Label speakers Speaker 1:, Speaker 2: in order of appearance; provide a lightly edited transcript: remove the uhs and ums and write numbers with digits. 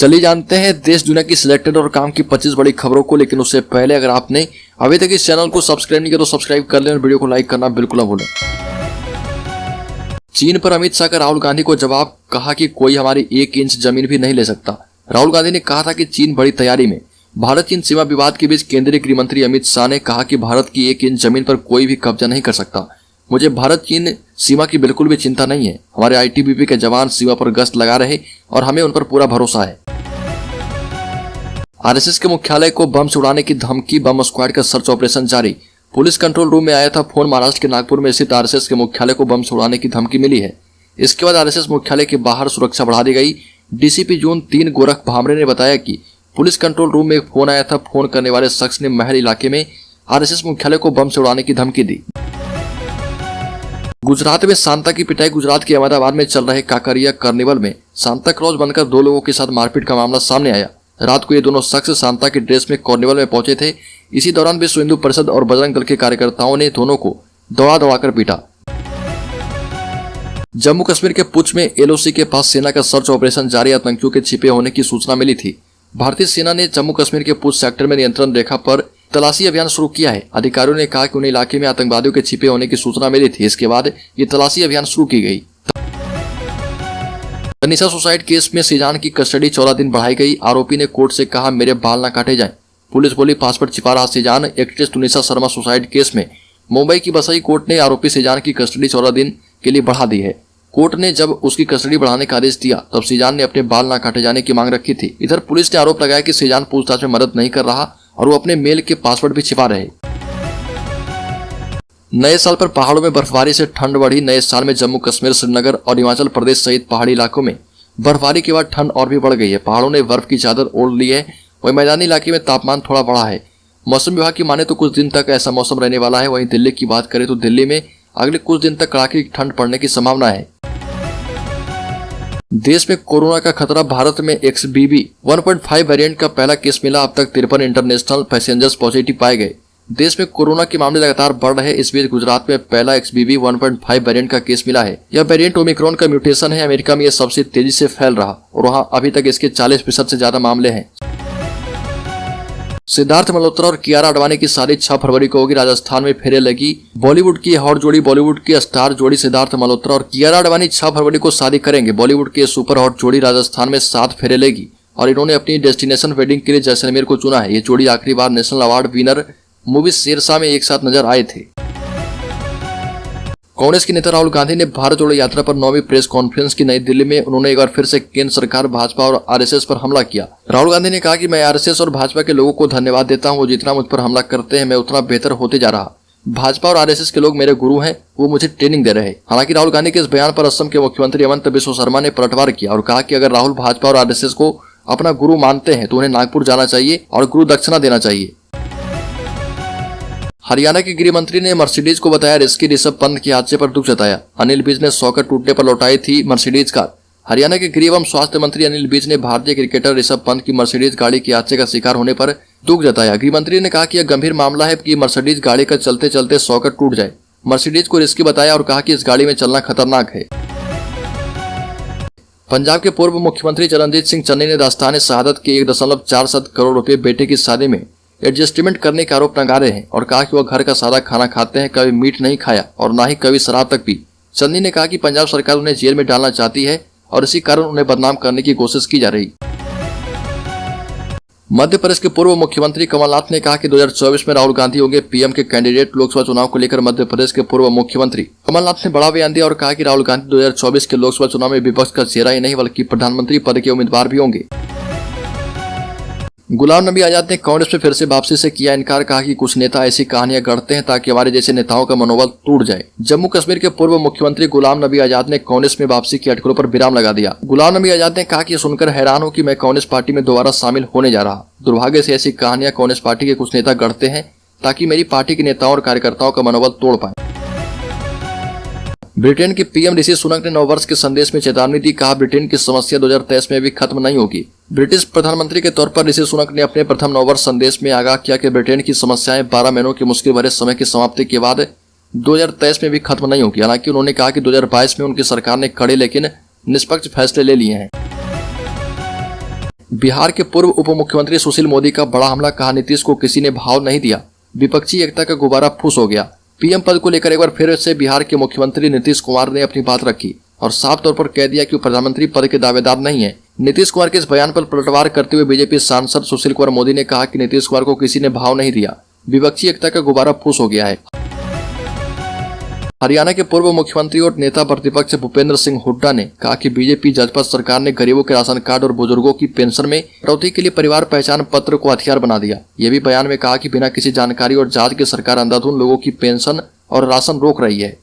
Speaker 1: चलिए जानते हैं देश दुनिया की सिलेक्टेड और काम की 25 बड़ी खबरों को। लेकिन उससे पहले अगर आपने अभी तक इस चैनल को सब्सक्राइब नहीं किया तो सब्सक्राइब कर लें और वीडियो को लाइक करना बिल्कुल न भूलें। चीन पर अमित शाह का राहुल गांधी को जवाब, कहा कि कोई हमारी 1 इंच जमीन भी नहीं ले सकता। राहुल गांधी ने कहा था कि चीन बड़ी तैयारी में। भारत चीन सीमा विवाद के बीच केंद्रीय गृह मंत्री अमित शाह ने कहा कि भारत की 1 इंच जमीन पर कोई भी कब्जा नहीं कर सकता। मुझे भारत चीन सीमा की बिल्कुल भी चिंता नहीं है। हमारे आईटीबीपी के जवान सीमा पर गश्त लगा रहे और हमें उन पर पूरा भरोसा है। आरएसएस के मुख्यालय को बम से उड़ाने की धमकी, बम स्क्वाड का सर्च ऑपरेशन जारी। पुलिस कंट्रोल रूम में आया था फोन। महाराष्ट्र के नागपुर में स्थित आरएसएस के मुख्यालय को बम से उड़ाने की धमकी मिली है। इसके बाद आरएसएस मुख्यालय के बाहर सुरक्षा बढ़ा दी गई। डीसीपी जोन 3 गोरख भामरे ने बताया कि पुलिस कंट्रोल रूम में एक फोन आया था। फोन करने वाले शख्स ने महल इलाके में आरएसएस मुख्यालय को बम से उड़ाने की धमकी दी। गुजरात में सांता की पिटाई। गुजरात के अहमदाबाद में चल रहे काकरिया कार्निवल में सांता क्लॉज बनकर 2 लोगों के साथ मारपीट का मामला सामने आया। रात को ये दोनों शख्स सांता की ड्रेस में कार्निवल में पहुंचे थे। इसी दौरान विश्व हिंदू परिषद और बजरंग दल के कार्यकर्ताओं ने दोनों को दौड़ा पीटा। जम्मू कश्मीर के पुंछ में एलओसी के पास सेना का सर्च ऑपरेशन जारी। आतंकियों के छिपे होने की सूचना मिली थी। भारतीय सेना ने जम्मू कश्मीर के पुंछ सेक्टर में नियंत्रण रेखा पर तलाशी अभियान शुरू किया है। अधिकारियों ने कहा कि उन्हें इलाके में आतंकवादियों के छिपे होने की सूचना मिली थी। इसके बाद ये तलाशी अभियान शुरू की गई। तनिषा सुसाइड केस में सीजान की कस्टडी 14 दिन बढ़ाई गई। आरोपी ने कोर्ट से कहा, मेरे बाल ना काटे जाएं। पुलिस बोली, पासपोर्ट छिपा रहा Sheezan. Actress Tanisha Sharma suicide case में मुंबई की बसई कोर्ट ने आरोपी सीजान की कस्टडी 14 दिन के लिए बढ़ा दी है। कोर्ट ने जब उसकी कस्टडी बढ़ाने का आदेश दिया तब सीजान ने अपने बाल ना काटे जाने की मांग रखी थी। इधर पुलिस ने आरोप लगाया कि सीजान पूछताछ में मदद नहीं कर रहा और वो अपने मेल के पासवर्ड भी छिपा रहे। नए साल पर पहाड़ों में बर्फबारी से ठंड बढ़ी। नए साल में जम्मू कश्मीर, श्रीनगर और हिमाचल प्रदेश सहित पहाड़ी इलाकों में बर्फबारी के बाद ठंड और भी बढ़ गई है। पहाड़ों ने बर्फ की चादर ओढ़ ली है। वहीं मैदानी इलाके में तापमान थोड़ा बढ़ा है। मौसम विभाग की माने तो कुछ दिन तक ऐसा मौसम रहने वाला है। वहीं दिल्ली की बात करें तो दिल्ली में अगले कुछ दिन तक कड़ाके की ठंड पड़ने की संभावना है। देश में कोरोना का खतरा। भारत में XBB 1.5 वेरिएंट का पहला केस मिला। अब तक 53 इंटरनेशनल पैसेंजर्स पॉजिटिव पाए गए। देश में कोरोना के मामले लगातार बढ़ रहे। इस बीच गुजरात में पहला XBB 1.5 वेरिएंट का केस मिला है। यह वेरिएंट ओमिक्रॉन का म्यूटेशन है। अमेरिका में यह सबसे तेजी से फैल रहा और वहां अभी तक इसके 40% से ज्यादा मामले हैं। सिद्धार्थ मल्होत्रा और कियारा आडवाणी की शादी 6 फरवरी को होगी। राजस्थान में फेरे लगी बॉलीवुड की हॉट जोड़ी। बॉलीवुड की स्टार जोड़ी सिद्धार्थ मल्होत्रा और कियारा आडवाणी 6 फरवरी को शादी करेंगे। बॉलीवुड की सुपर हॉट जोड़ी राजस्थान में 7 फेरे लेगी और इन्होंने अपनी डेस्टिनेशन वेडिंग के लिए जैसलमेर को चुना है। ये जोड़ी आखिरी बार national award winner movie Shershaah में एक साथ नजर आए थे। कांग्रेस के नेता राहुल गांधी ने भारत जोड़ो यात्रा पर 9वीं प्रेस कॉन्फ्रेंस की नई दिल्ली में उन्होंने एक बार फिर से केंद्र सरकार, भाजपा और आरएसएस पर हमला किया। राहुल गांधी ने कहा कि मैं आरएसएस और भाजपा के लोगों को धन्यवाद देता हूं। वो जितना मुझ पर हमला करते हैं मैं उतना बेहतर होते जा रहा। भाजपा और आरएसएस के लोग मेरे गुरु हैं, वो मुझे ट्रेनिंग दे रहे हैं। हालांकि राहुल गांधी के इस बयान पर असम के मुख्यमंत्री हिमंत बिस्वा शर्मा ने पलटवार किया और कहा कि अगर राहुल भाजपा और आरएसएस को अपना गुरु मानते हैं तो उन्हें नागपुर जाना चाहिए और गुरु दक्षिणा देना चाहिए। हरियाणा के गृह मंत्री ने मर्सिडीज को बताया रिस्की। ऋषभ पंत के हादसे पर दुख जताया। अनिल विज ने सॉकर टूटने पर लौटाई थी मर्सिडीज कार। हरियाणा के गृह एवं स्वास्थ्य मंत्री अनिल विज ने भारतीय क्रिकेटर ऋषभ पंत की मर्सिडीज गाड़ी के हादसे का शिकार होने पर दुख जताया। गृह मंत्री ने कहा कि यह गंभीर मामला है कि मर्सिडीज गाड़ी का चलते चलते सॉकर टूट जाए। मर्सिडीज को रिस्की बताया और कहा कि इस गाड़ी में चलना खतरनाक है। पंजाब के पूर्व मुख्यमंत्री चरणजीत सिंह चन्नी ने दास्तान शहादत के 1.47 करोड़ रुपए बेटे की शादी में एडजस्टमेंट करने के आरोप लगाए हैं और कहा कि वह घर का सादा खाना खाते हैं, कभी मीट नहीं खाया और ना ही कभी शराब तक पी। चन्नी ने कहा कि पंजाब सरकार उन्हें जेल में डालना चाहती है और इसी कारण उन्हें बदनाम करने की कोशिश की जा रही। मध्य प्रदेश के पूर्व मुख्यमंत्री कमलनाथ ने कहा कि 2024 में राहुल गांधी होंगे पीएम के कैंडिडेट। लोकसभा चुनाव को लेकर मध्य प्रदेश के पूर्व मुख्यमंत्री कमलनाथ ने बड़ा बयान दिया और कहा कि राहुल गांधी 2024 के लोकसभा चुनाव में विपक्ष का चेहरा ही नहीं बल्कि प्रधानमंत्री पद के उम्मीदवार भी होंगे। गुलाम नबी आजाद ने कांग्रेस में फिर से वापसी से किया इनकार। कहा कि कुछ नेता ऐसी कहानियां गढ़ते हैं ताकि हमारे जैसे नेताओं का मनोबल टूट जाए। जम्मू कश्मीर के पूर्व मुख्यमंत्री गुलाम नबी आजाद ने कांग्रेस में वापसी की अटकलों पर विराम लगा दिया। गुलाम नबी आजाद ने कहा कि सुनकर हैरान हूं कि मैं कांग्रेस पार्टी में दोबारा शामिल होने जा रहा। दुर्भाग्य से ऐसी कहानियां कांग्रेस पार्टी के कुछ नेता गढ़ते हैं ताकि मेरी पार्टी के नेताओं और कार्यकर्ताओं का मनोबल तोड़ पाए। ब्रिटेन के पीएम ऋषि सुनक ने नववर्ष के संदेश में चेतावनी दी। कहा ब्रिटेन की समस्या 2023 में भी खत्म नहीं होगी। ब्रिटिश प्रधानमंत्री के तौर पर ऋषि सुनक ने अपने प्रथम नववर्ष संदेश में आगाह किया कि ब्रिटेन की समस्याएं 12 महीनों के मुश्किल भरे समय की समाप्ति के बाद 2023 में भी खत्म नहीं होगी। हालांकि उन्होंने कहा कि 2022 में उनकी सरकार ने कड़े लेकिन निष्पक्ष फैसले ले लिए हैं। बिहार के पूर्व उप मुख्यमंत्री सुशील मोदी का बड़ा हमला, कहा नीतीश को किसी ने भाव नहीं दिया, विपक्षी एकता का गुब्बारा फूस हो गया। पीएम पद को लेकर एक बार फिर से बिहार के मुख्यमंत्री नीतीश कुमार ने अपनी बात रखी और साफ तौर पर कह दिया कि वो प्रधानमंत्री पद के दावेदार नहीं है। नीतीश कुमार के इस बयान पर पलटवार करते हुए बीजेपी सांसद सुशील कुमार मोदी ने कहा कि नीतीश कुमार को किसी ने भाव नहीं दिया, विपक्षी एकता का गुब्बारा फूस हो गया है। हरियाणा के पूर्व मुख्यमंत्री और नेता प्रतिपक्ष भूपेंद्र सिंह हुड्डा ने कहा कि बीजेपी जजपा सरकार ने गरीबों के राशन कार्ड और बुजुर्गों की पेंशन में कटौती के लिए परिवार पहचान पत्र को हथियार बना दिया। ये भी बयान में कहा कि बिना किसी जानकारी और जांच के सरकार अंधाधुंध लोगों की पेंशन और राशन रोक रही है।